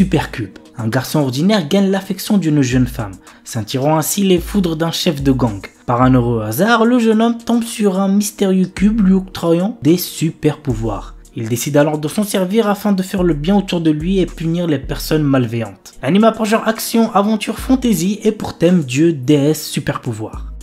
Supercube. Un garçon ordinaire gagne l'affection d'une jeune femme, s'attirant ainsi les foudres d'un chef de gang. Par un heureux hasard, le jeune homme tombe sur un mystérieux cube lui octroyant des super pouvoirs. Il décide alors de s'en servir afin de faire le bien autour de lui et punir les personnes malveillantes. L'anime a pour genre action, aventure, fantasy et pour thème dieu, déesse, super pouvoir.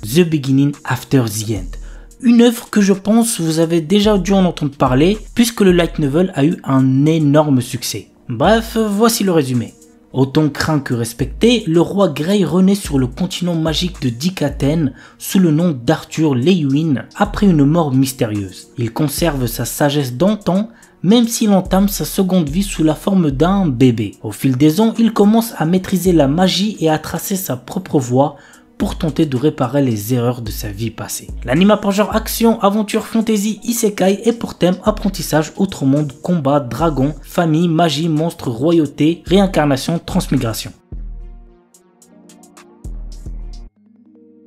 The Beginning After the End. Une œuvre que je pense vous avez déjà dû en entendre parler puisque le light novel a eu un énorme succès. Bref, voici le résumé. Autant craint que respecté, le roi Grey renaît sur le continent magique de Dikaten sous le nom d'Arthur Leywin après une mort mystérieuse. Il conserve sa sagesse d'antan même s'il entame sa seconde vie sous la forme d'un bébé. Au fil des ans, il commence à maîtriser la magie et à tracer sa propre voie pour tenter de réparer les erreurs de sa vie passée. L'anime a pour genre action, aventure, fantasy, isekai et pour thème apprentissage, autre monde, combat, dragon, famille, magie, monstre, royauté, réincarnation, transmigration.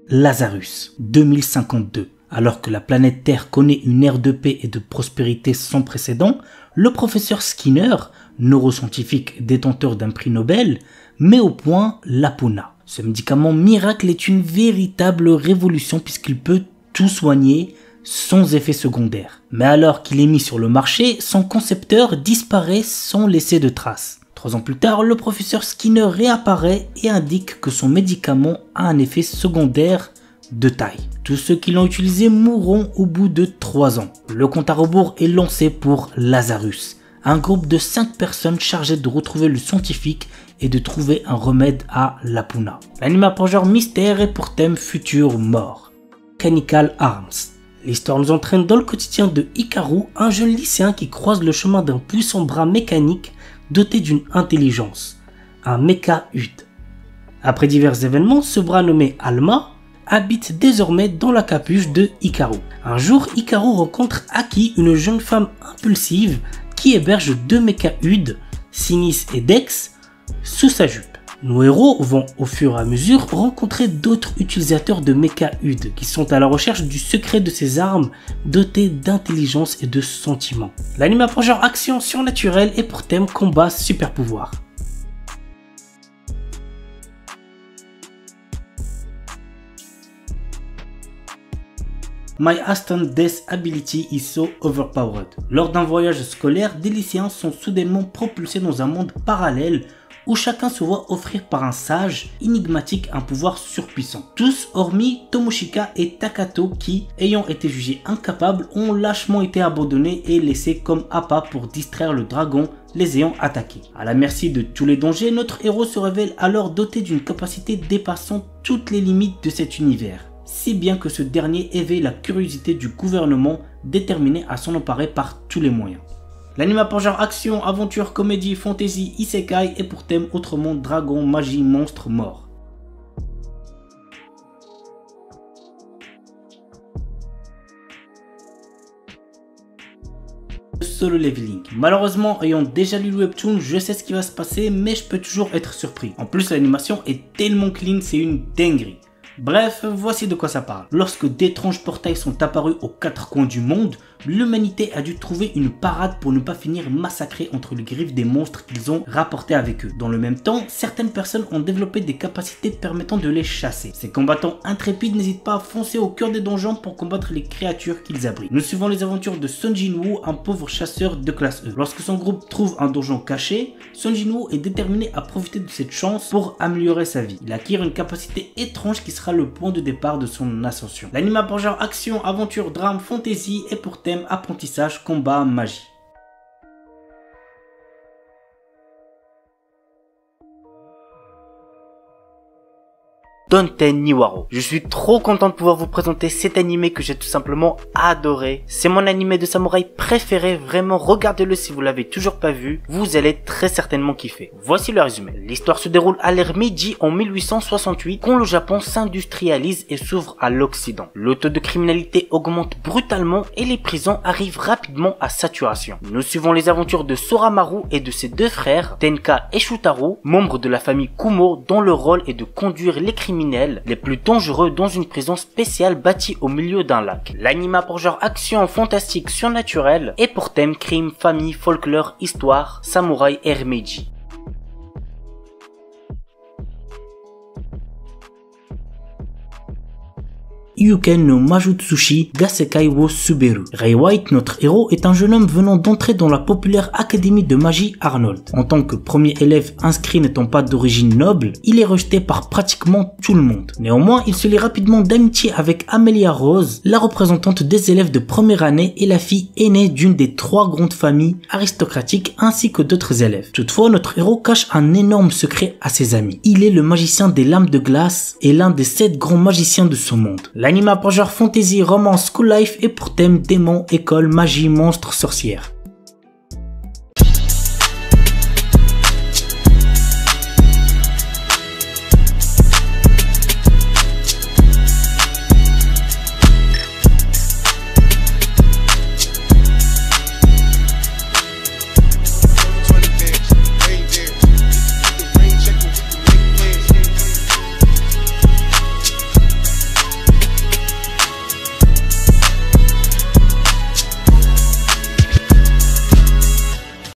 Lazarus, 2052. Alors que la planète Terre connaît une ère de paix et de prospérité sans précédent, le professeur Skinner, neuroscientifique détenteur d'un prix Nobel, met au point l'Apuna. Ce médicament miracle est une véritable révolution puisqu'il peut tout soigner sans effet secondaire. Mais alors qu'il est mis sur le marché, son concepteur disparaît sans laisser de traces. 3 ans plus tard, le professeur Skinner réapparaît et indique que son médicament a un effet secondaire de taille. Tous ceux qui l'ont utilisé mourront au bout de 3 ans. Le compte à rebours est lancé pour Lazarus, un groupe de 5 personnes chargées de retrouver le scientifique et de trouver un remède à l'Apuna. L'anime a pour genre mystère et pour thème futur mort. Mechanical Arms. L'histoire nous entraîne dans le quotidien de Hikaru, un jeune lycéen qui croise le chemin d'un puissant bras mécanique doté d'une intelligence, un Mecha-Ud. Après divers événements, ce bras nommé Alma habite désormais dans la capuche de Hikaru. Un jour, Hikaru rencontre Aki, une jeune femme impulsive qui héberge 2 Mecha-Ud, Sinis et Dex, sous sa jupe. Nos héros vont au fur et à mesure rencontrer d'autres utilisateurs de Mecha-Ud qui sont à la recherche du secret de ces armes dotées d'intelligence et de sentiments. L'anime a pour genre action surnaturelle et pour thème combat super pouvoir. My Instant Death Ability is so overpowered. Lors d'un voyage scolaire, des lycéens sont soudainement propulsés dans un monde parallèle où chacun se voit offrir par un sage énigmatique un pouvoir surpuissant. Tous hormis Tomoshika et Takato qui, ayant été jugés incapables, ont lâchement été abandonnés et laissés comme appât pour distraire le dragon les ayant attaqués. À la merci de tous les dangers, notre héros se révèle alors doté d'une capacité dépassant toutes les limites de cet univers. Si bien que ce dernier éveille la curiosité du gouvernement déterminé à s'en emparer par tous les moyens. L'anime a pour genre action, aventure, comédie, fantasy, isekai et pour thème autre monde, dragon, magie, monstre, mort. Solo Leveling. Malheureusement, ayant déjà lu le webtoon, je sais ce qui va se passer, mais je peux toujours être surpris. En plus, l'animation est tellement clean, c'est une dinguerie. Bref, voici de quoi ça parle. Lorsque d'étranges portails sont apparus aux 4 coins du monde, l'humanité a dû trouver une parade pour ne pas finir massacrée entre les griffes des monstres qu'ils ont rapportés avec eux. Dans le même temps, certaines personnes ont développé des capacités permettant de les chasser. Ces combattants intrépides n'hésitent pas à foncer au cœur des donjons pour combattre les créatures qu'ils abritent. Nous suivons les aventures de Son Jinwoo, un pauvre chasseur de classe E. Lorsque son groupe trouve un donjon caché, Son Jinwoo est déterminé à profiter de cette chance pour améliorer sa vie. Il acquiert une capacité étrange qui sera le point de départ de son ascension. L'anime a pour genre action, aventure, drame, fantasy et pour thème apprentissage, combat, magie. Tonten Niwaro. Je suis trop content de pouvoir vous présenter cet animé que j'ai tout simplement adoré. C'est mon animé de samouraï préféré, vraiment regardez-le si vous l'avez toujours pas vu, vous allez très certainement kiffer. Voici le résumé. L'histoire se déroule à l'ère Meiji en 1868 quand le Japon s'industrialise et s'ouvre à l'Occident. Le taux de criminalité augmente brutalement et les prisons arrivent rapidement à saturation. Nous suivons les aventures de Soramaru et de ses 2 frères, Tenka et Shutaro, membres de la famille Kumo dont le rôle est de conduire les criminels criminels les plus dangereux dans une prison spéciale bâtie au milieu d'un lac. L'anime a pour genre action fantastique surnaturelle et pour thème crime, famille, folklore, histoire, samouraï et Meiji. Yuken no Majutsushi Gasekai wo Suberu. Ray White, notre héros, est un jeune homme venant d'entrer dans la populaire académie de magie Arnold. En tant que premier élève inscrit n'étant pas d'origine noble, il est rejeté par pratiquement tout le monde. Néanmoins, il se lie rapidement d'amitié avec Amelia Rose, la représentante des élèves de première année et la fille aînée d'une des 3 grandes familles aristocratiques ainsi que d'autres élèves. Toutefois, notre héros cache un énorme secret à ses amis. Il est le magicien des lames de glace et l'un des 7 grands magiciens de ce monde. L'anime a pour genre fantasy, romance, school life et pour thème démons, école, magie, monstres, sorcières.